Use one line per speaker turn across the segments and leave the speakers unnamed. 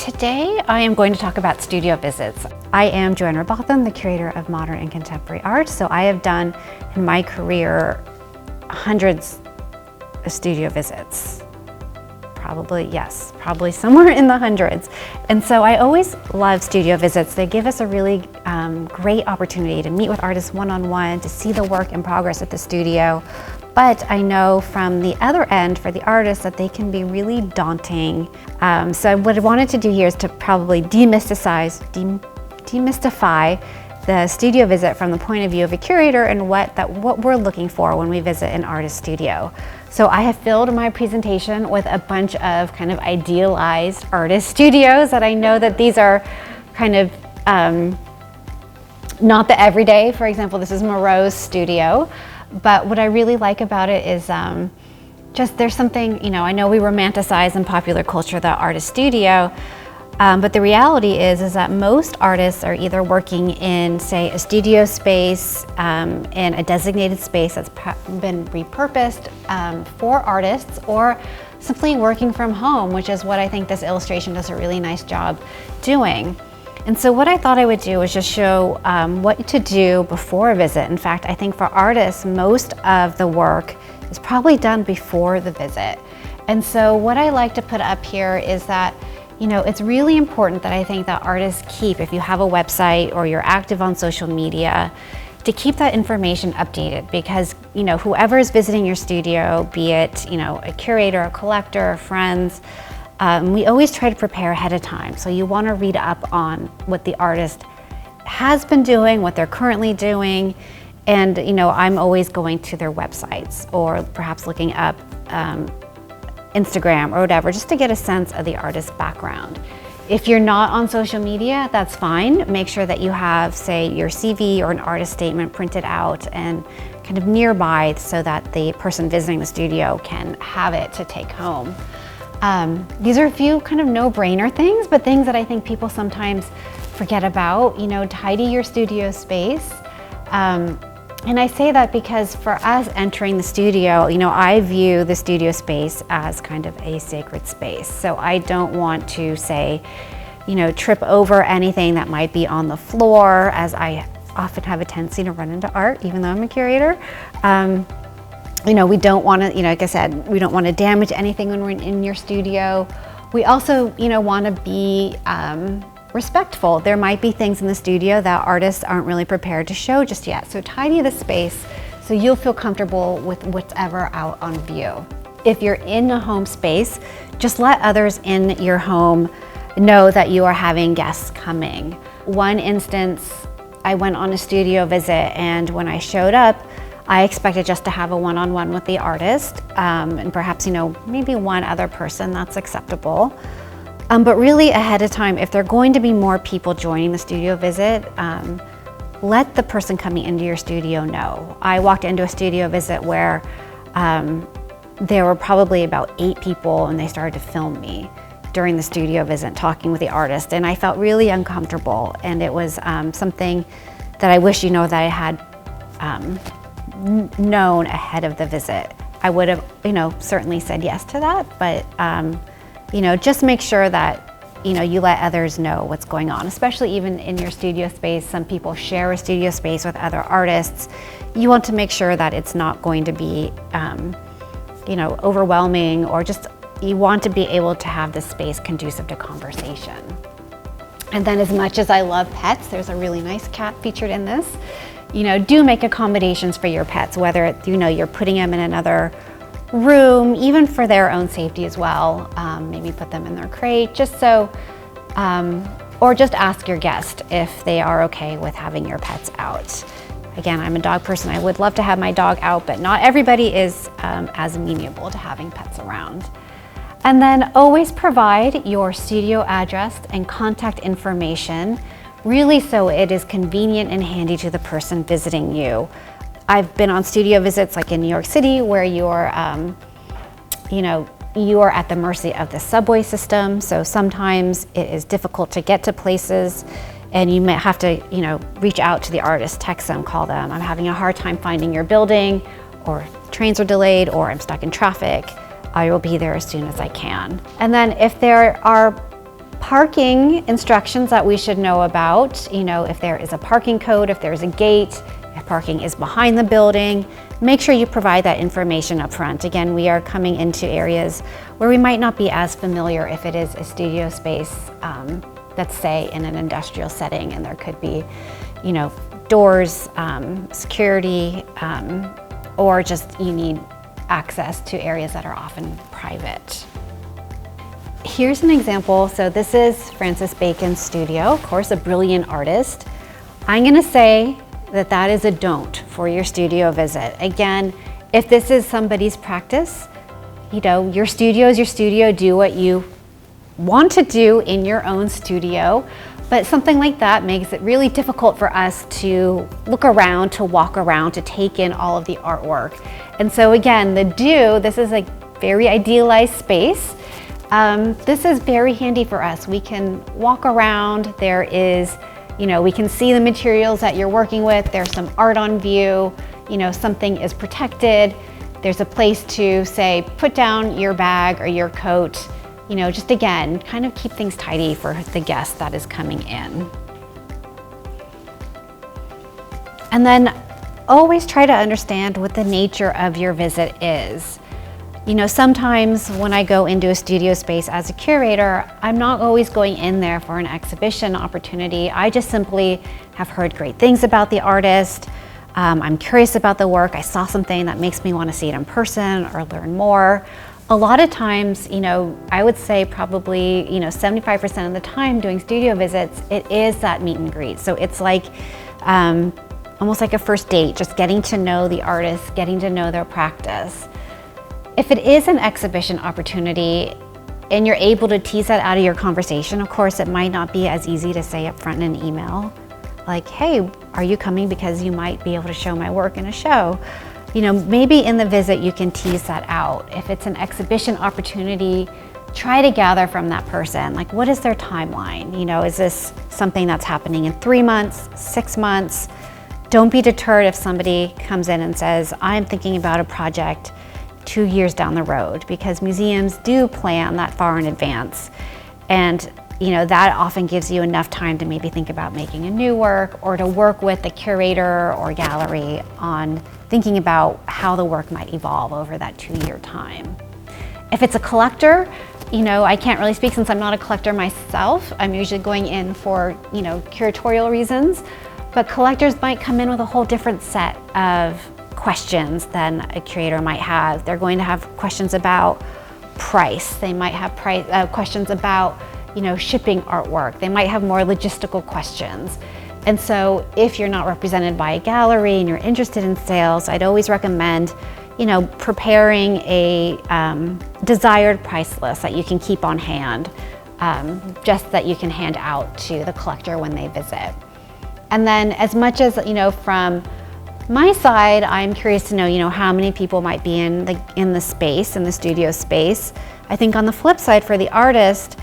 Today I am going to talk about studio visits. I am Joanna Robotham, the curator of modern and contemporary art. So I have done in my career hundreds of studio visits. Probably somewhere in the hundreds. And so I always love studio visits. They give us a really great opportunity to meet with artists one-on-one, to see the work in progress at the studio. But I know from the other end, for the artists, that they can be really daunting. So what I wanted to do here is to probably demystify the studio visit from the point of view of a curator and what we're looking for when we visit an artist studio. So I have filled my presentation with a bunch of kind of idealized artist studios that I know that these are kind of not the everyday. For example, this is Moreau's studio. But what I really like about it is just there's something, I know we romanticize in popular culture the artist studio, but the reality is that most artists are either working in, say, a studio space, in a designated space that's been repurposed for artists, or simply working from home, which is what I think this illustration does a really nice job doing. And so what I thought I would do was just show what to do before a visit. In fact, I think for artists, most of the work is probably done before the visit. And so what I like to put up here is that, it's really important that I think that artists keep, if you have a website or you're active on social media, to keep that information updated, because, whoever is visiting your studio, be it, a curator, a collector, friends, we always try to prepare ahead of time. So you want to read up on what the artist has been doing, what they're currently doing. And, I'm always going to their websites or perhaps looking up Instagram or whatever, just to get a sense of the artist's background. If you're not on social media, that's fine. Make sure that you have, say, your CV or an artist statement printed out and kind of nearby so that the person visiting the studio can have it to take home. These are a few kind of no-brainer things, but things that I think people sometimes forget about. Tidy your studio space. And I say that because for us entering the studio, I view the studio space as kind of a sacred space. So I don't want to say, trip over anything that might be on the floor, as I often have a tendency to run into art, even though I'm a curator. We don't want to, like I said, we don't want to damage anything when we're in your studio. We also, want to be respectful. There might be things in the studio that artists aren't really prepared to show just yet. So tidy the space so you'll feel comfortable with whatever out on view. If you're in a home space, just let others in your home know that you are having guests coming. One instance, I went on a studio visit, and when I showed up, I expected just to have a one-on-one with the artist, and perhaps, maybe one other person. That's acceptable. But really ahead of time, if there are going to be more people joining the studio visit, let the person coming into your studio know. I walked into a studio visit where there were probably about 8 people, and they started to film me during the studio visit, talking with the artist, and I felt really uncomfortable. And it was something that I wish, that I had known ahead of the visit. I would have, certainly said yes to that, but, just make sure that, you let others know what's going on, especially even in your studio space. Some people share a studio space with other artists. You want to make sure that it's not going to be, overwhelming, or just, you want to be able to have the space conducive to conversation. And then, as much as I love pets, there's a really nice cat featured in this. Do make accommodations for your pets, whether you're putting them in another room, even for their own safety as well. Maybe put them in their crate, just so, or just ask your guest if they are okay with having your pets out. Again, I'm a dog person. I would love to have my dog out, but not everybody is as amenable to having pets around. And then always provide your studio address and contact information, really so it is convenient and handy to the person visiting you. I've been on studio visits like in New York City, where you're, you are at the mercy of the subway system. So sometimes it is difficult to get to places, and you may have to, reach out to the artist, text them, call them. I'm having a hard time finding your building, or trains are delayed, or I'm stuck in traffic. I will be there as soon as I can. And then if there are parking instructions that we should know about, if there is a parking code, if there's a gate, if parking is behind the building, make sure you provide that information up front. Again, we are coming into areas where we might not be as familiar if it is a studio space that's, say, in an industrial setting, and there could be, doors, security, or just you need access to areas that are often private. Here's an example. So this is Francis Bacon's studio, of course, a brilliant artist. I'm gonna say that that is a don't for your studio visit. Again, if this is somebody's practice, your studio is your studio, do what you want to do in your own studio, but something like that makes it really difficult for us to look around, to walk around, to take in all of the artwork. And so again, this is a very idealized space. This is very handy for us. We can walk around, there is, we can see the materials that you're working with, there's some art on view, something is protected, there's a place to, say, put down your bag or your coat, just again, kind of keep things tidy for the guest that is coming in. And then always try to understand what the nature of your visit is. Sometimes when I go into a studio space as a curator, I'm not always going in there for an exhibition opportunity. I just simply have heard great things about the artist. I'm curious about the work. I saw something that makes me want to see it in person or learn more. A lot of times, I would say probably, 75% of the time doing studio visits, it is that meet and greet. So it's like, almost like a first date, just getting to know the artist, getting to know their practice. If it is an exhibition opportunity and you're able to tease that out of your conversation, of course, it might not be as easy to say up front in an email, like, hey, are you coming because you might be able to show my work in a show? Maybe in the visit you can tease that out. If it's an exhibition opportunity, try to gather from that person, like, what is their timeline? Is this something that's happening in 3 months, 6 months? Don't be deterred if somebody comes in and says, I'm thinking about a project 2 years down the road, because museums do plan that far in advance. And that often gives you enough time to maybe think about making a new work, or to work with the curator or gallery on thinking about how the work might evolve over that 2-year time. If it's a collector, I can't really speak since I'm not a collector myself. I'm usually going in for, curatorial reasons, but collectors might come in with a whole different set of questions than a curator might have. They're going to have questions about price. They might have questions about, shipping artwork. They might have more logistical questions. And so if you're not represented by a gallery and you're interested in sales, I'd always recommend, preparing a desired price list that you can keep on hand, just that you can hand out to the collector when they visit. And then as much as, from my side, I'm curious to know, how many people might be in the space, in the studio space. I think on the flip side for the artist,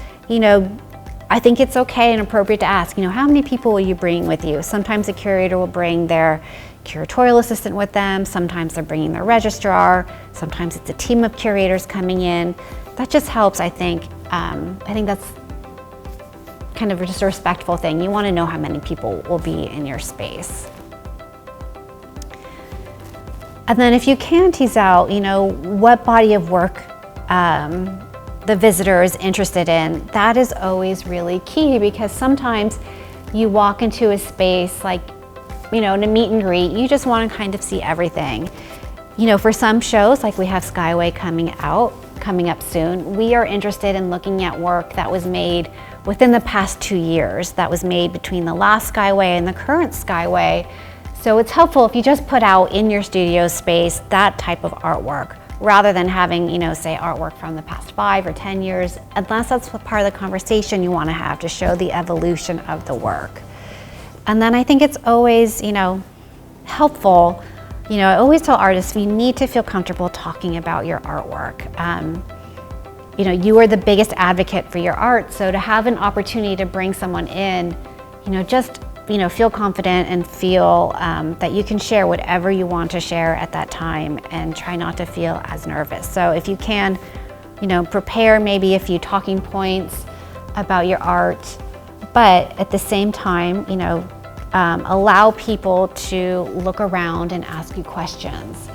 I think it's okay and appropriate to ask, how many people will you bring with you? Sometimes a curator will bring their curatorial assistant with them. Sometimes they're bringing their registrar. Sometimes it's a team of curators coming in. That just helps, I think. I think that's kind of just a respectful thing. You want to know how many people will be in your space. And then if you can tease out, what body of work the visitor is interested in, that is always really key, because sometimes you walk into a space like, in a meet and greet, you just want to kind of see everything. For some shows, like we have Skyway coming up soon, we are interested in looking at work that was made within the past 2 years, that was made between the last Skyway and the current Skyway. So it's helpful if you just put out in your studio space that type of artwork, rather than having, say artwork from the past 5 or 10 years, unless that's what part of the conversation you want to have to show the evolution of the work. And then I think it's always, helpful, I always tell artists, you need to feel comfortable talking about your artwork. You are the biggest advocate for your art, so to have an opportunity to bring someone in, just feel confident and feel that you can share whatever you want to share at that time, and try not to feel as nervous. So if you can, prepare maybe a few talking points, about your art, but at the same time, allow people to look around and ask you questions.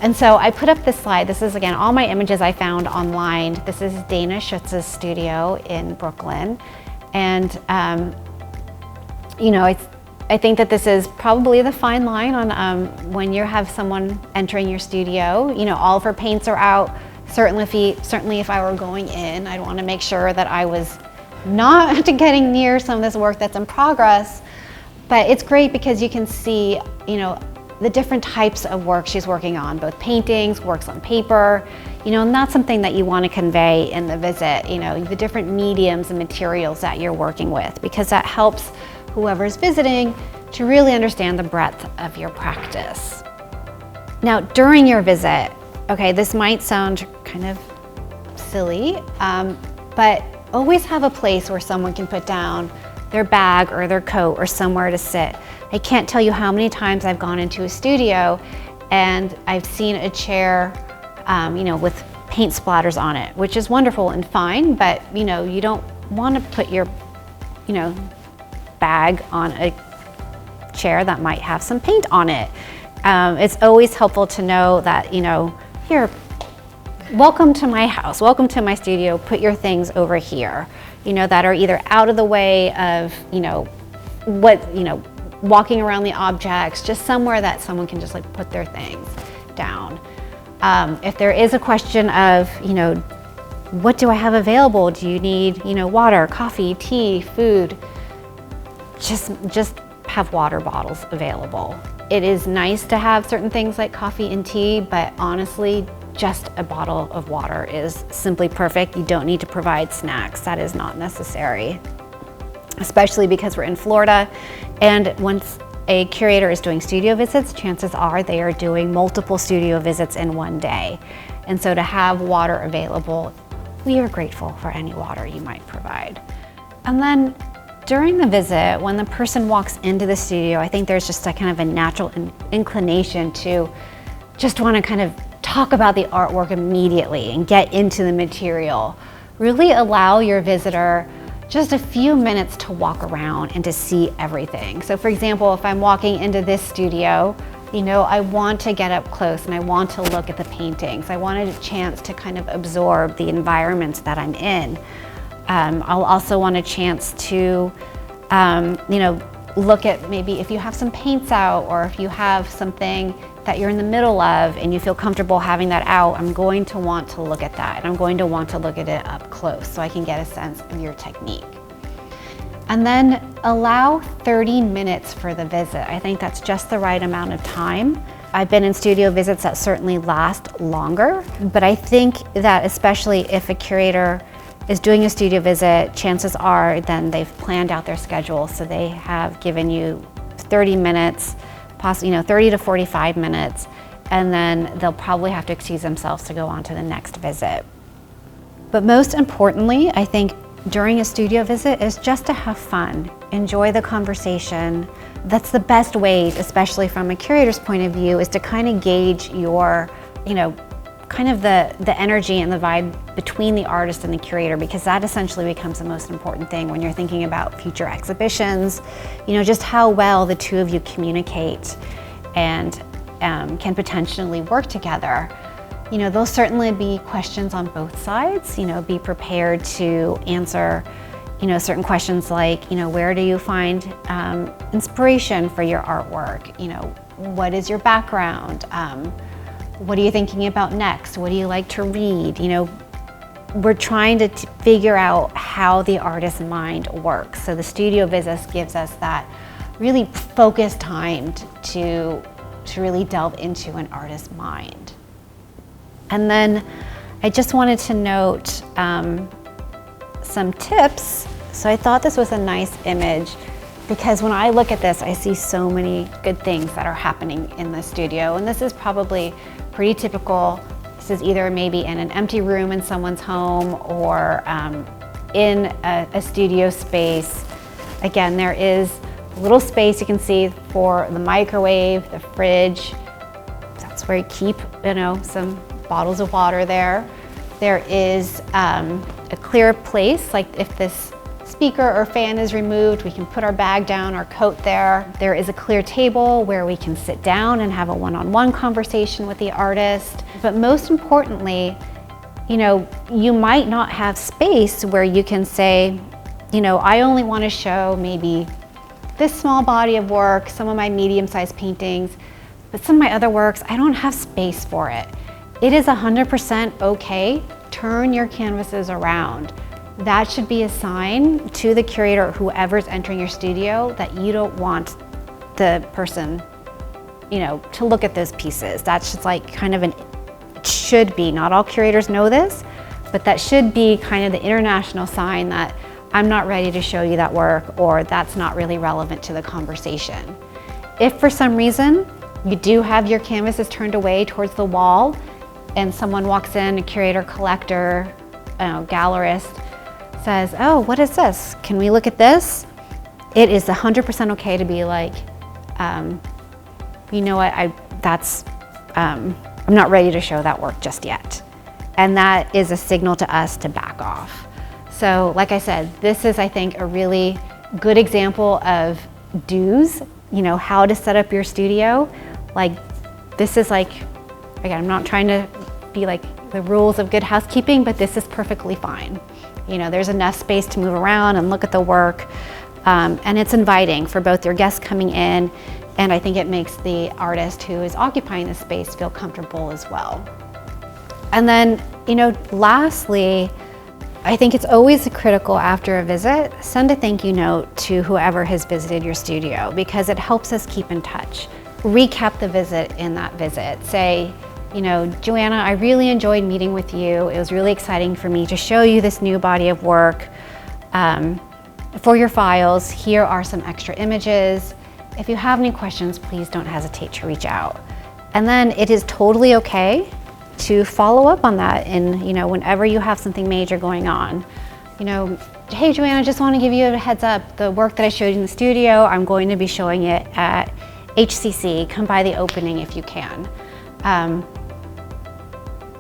And so I put up this slide. This is, again, all my images I found online. This is Dana Schutz's studio in Brooklyn. And, I think that this is probably the fine line on when you have someone entering your studio. All of her paints are out. Certainly if I were going in, I'd want to make sure that I was not getting near some of this work that's in progress. But it's great because you can see, the different types of work she's working on, both paintings, works on paper, and that's something that you want to convey in the visit, the different mediums and materials that you're working with, because that helps whoever's visiting to really understand the breadth of your practice. Now, during your visit, okay, this might sound kind of silly, but always have a place where someone can put down their bag or their coat or somewhere to sit. I can't tell you how many times I've gone into a studio and I've seen a chair, with paint splatters on it, which is wonderful and fine, but you don't want to put your, bag on a chair that might have some paint on it. It's always helpful to know that, here, welcome to my house, welcome to my studio, put your things over here, that are either out of the way of, walking around the objects, just somewhere that someone can just put their things down. If there is a question of, what do I have available? Do you need, water, coffee, tea, food? Just have water bottles available. It is nice to have certain things like coffee and tea, but honestly, just a bottle of water is simply perfect. You don't need to provide snacks. That is not necessary, especially because we're in Florida. And once a curator is doing studio visits, chances are they are doing multiple studio visits in one day. And so to have water available, we are grateful for any water you might provide. And then during the visit, when the person walks into the studio, I think there's just a kind of a natural inclination to just want to kind of talk about the artwork immediately and get into the material. Really allow your visitor just a few minutes to walk around and to see everything. So for example, if I'm walking into this studio, I want to get up close and I want to look at the paintings. I wanted a chance to kind of absorb the environments that I'm in. I'll also want a chance to, look at maybe if you have some paints out or if you have something that you're in the middle of and you feel comfortable having that out, I'm going to want to look at that and I'm going to want to look at it up close so I can get a sense of your technique. And then allow 30 minutes for the visit. I think that's just the right amount of time. I've been in studio visits that certainly last longer, but I think that especially if a curator is doing a studio visit, chances are then they've planned out their schedule, so they have given you 30 minutes, possibly 30 to 45 minutes, and then they'll probably have to excuse themselves to go on to the next visit. But most importantly, I think during a studio visit is just to have fun, enjoy the conversation. That's the best way, especially from a curator's point of view, is to kind of gauge your, kind of the energy and the vibe between the artist and the curator, because that essentially becomes the most important thing when you're thinking about future exhibitions, just how well the two of you communicate and can potentially work together. There'll certainly be questions on both sides. Be prepared to answer, certain questions like, where do you find inspiration for your artwork? What is your background? What are you thinking about next? What do you like to read? We're trying to figure out how the artist's mind works. So the studio visits gives us that really focused time to really delve into an artist's mind. And then I just wanted to note some tips. So I thought this was a nice image because when I look at this, I see so many good things that are happening in the studio. And this is probably pretty typical. This is either maybe in an empty room in someone's home or in a studio space. Again, there is a little space you can see for the microwave, the fridge. That's where you keep, some bottles of water there. There is a clear place, like if this speaker or fan is removed, we can put our bag down, our coat there. There is a clear table where we can sit down and have a one-on-one conversation with the artist. But most importantly, you know, you might not have space where you can say, you know, I only want to show maybe this small body of work, some of my medium-sized paintings, but some of my other works, I don't have space for it. It is 100% okay. Turn your canvases around. That should be a sign to the curator or whoever's entering your studio that you don't want the person, you know, to look at those pieces. That's just like kind of it should be, not all curators know this, but that should be kind of the international sign that I'm not ready to show you that work, or that's not really relevant to the conversation. If for some reason you do have your canvases turned away towards the wall and someone walks in, a curator, collector, gallerist, says, oh, what is this? Can we look at this? It is 100% okay to be like, you know what, I'm not ready to show that work just yet. And that is a signal to us to back off. So like I said, this is, I think, a really good example of do's, you know, how to set up your studio. Like, this is like, again, I'm not trying to be like the rules of good housekeeping, but this is perfectly fine. You know, there's enough space to move around and look at the work, and it's inviting for both your guests coming in, and I think it makes the artist who is occupying the space feel comfortable as well. And then, you know, lastly, I think it's always critical after a visit, send a thank you note to whoever has visited your studio, because it helps us keep in touch. Recap the visit in that visit. Say, you know, Joanna, I really enjoyed meeting with you. It was really exciting for me to show you this new body of work. For your files, here are some extra images. If you have any questions, please don't hesitate to reach out. And then it is totally okay to follow up on that, and you know, whenever you have something major going on. You know, hey Joanna, just want to give you a heads up. The work that I showed you in the studio, I'm going to be showing it at HCC. Come by the opening if you can.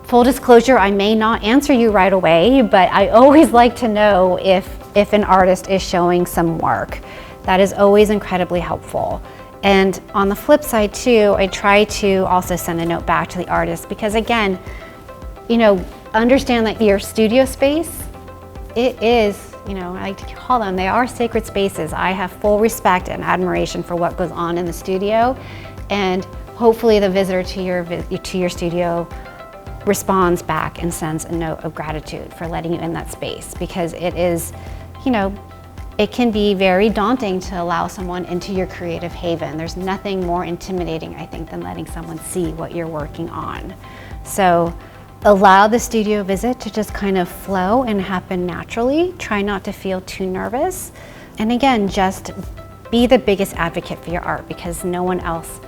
Full disclosure, I may not answer you right away, but I always like to know if an artist is showing some work. That is always incredibly helpful. And on the flip side too, I try to also send a note back to the artist, because again, you know, understand that your studio space, it is, you know, I like to call them, they are sacred spaces. I have full respect and admiration for what goes on in the studio, and hopefully the visitor to your studio responds back and sends a note of gratitude for letting you in that space, because it is, you know, it can be very daunting to allow someone into your creative haven. There's nothing more intimidating, I think, than letting someone see what you're working on. So allow the studio visit to just kind of flow and happen naturally. Try not to feel too nervous. And again, just be the biggest advocate for your art, because no one else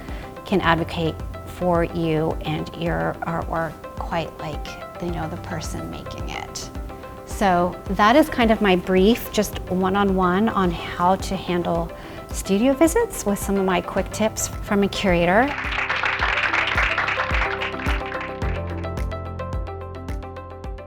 can advocate for you and your artwork quite like, you know, the person making it. So that is kind of my brief, just one-on-one on how to handle studio visits with some of my quick tips from a curator.